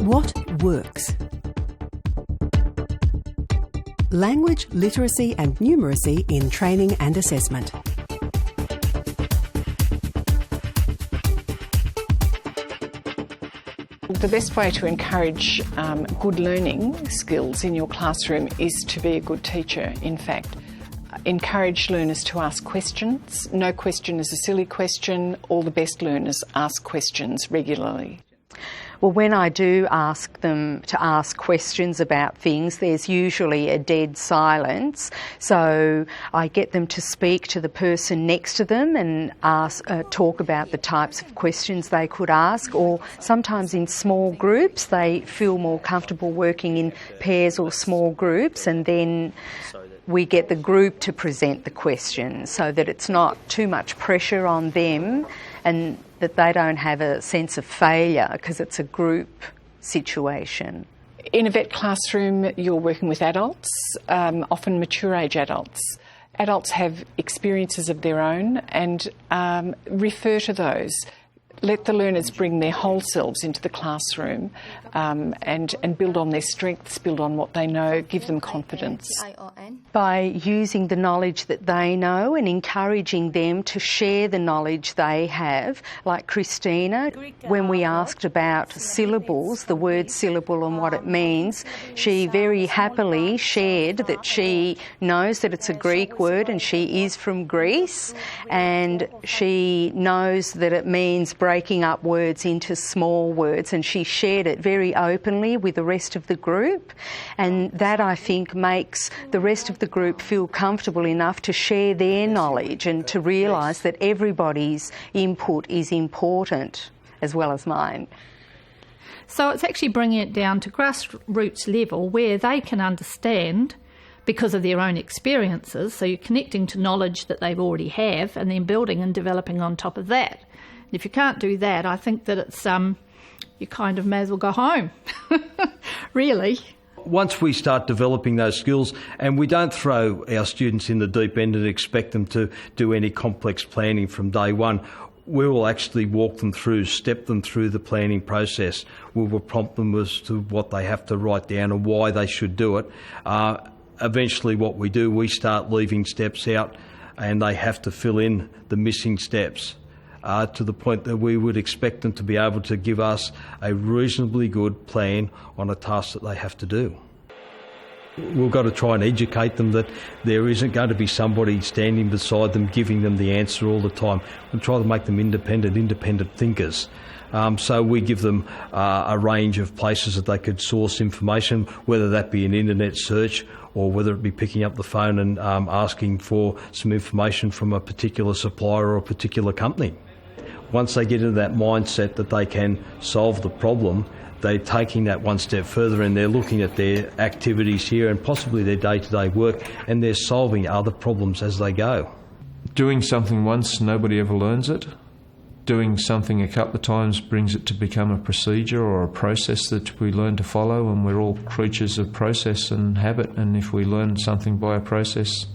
What works? Language literacy and numeracy in training and assessment. The best way to encourage good learning skills in your classroom is to be a good teacher, in fact. Encourage learners to ask questions. No question is a silly question. All the best learners ask questions regularly. Well, when I do ask them to ask questions about things, there's usually a dead silence. So I get them to speak to the person next to them and talk about the types of questions they could ask, or sometimes in small groups they feel more comfortable working in pairs or small groups, and then we get the group to present the question so that it's not too much pressure on them and that they don't have a sense of failure because it's a group situation. In a VET classroom, you're working with adults, often mature age adults. Adults have experiences of their own and refer to those. Let the learners bring their whole selves into the classroom and build on their strengths, build on what they know, give them confidence. By using the knowledge that they know and encouraging them to share the knowledge they have, like Christina, when we asked about syllables, the word syllable and what it means, she very happily shared that she knows that it's a Greek word and she is from Greece, and she knows that it means breaking up words into small words, and she shared it very openly with the rest of the group, and that I think makes the rest of the group feel comfortable enough to share their knowledge and to realise that everybody's input is important as well as mine. So it's actually bringing it down to grassroots level where they can understand because of their own experiences, so you're connecting to knowledge that they already have and then building and developing on top of that. If you can't do that, I think that it's you kind of may as well go home, really. Once we start developing those skills, and we don't throw our students in the deep end and expect them to do any complex planning from day one, we will actually walk them through, step them through the planning process. We will prompt them as to what they have to write down and why they should do it. Eventually what we do, we start leaving steps out and they have to fill in the missing steps. To the point that we would expect them to be able to give us a reasonably good plan on a task that they have to do. We've got to try and educate them that there isn't going to be somebody standing beside them giving them the answer all the time. We try to make them independent thinkers. So we give them a range of places that they could source information, whether that be an internet search or whether it be picking up the phone and asking for some information from a particular supplier or a particular company. Once they get into that mindset that they can solve the problem, they're taking that one step further and they're looking at their activities here and possibly their day-to-day work, and they're solving other problems as they go. Doing something once, nobody ever learns it. Doing something a couple of times brings it to become a procedure or a process that we learn to follow, and we're all creatures of process and habit, and if we learn something by a process,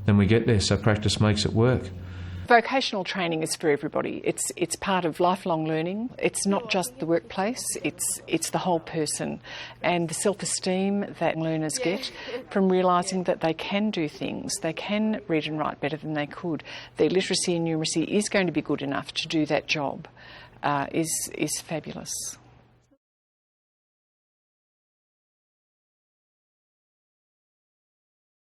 then we get there, so practice makes it work. Vocational training is for everybody. It's part of lifelong learning. It's not just the workplace, it's the whole person. And the self-esteem that learners get from realising that they can do things, they can read and write better than they could, their literacy and numeracy is going to be good enough to do that job, is fabulous.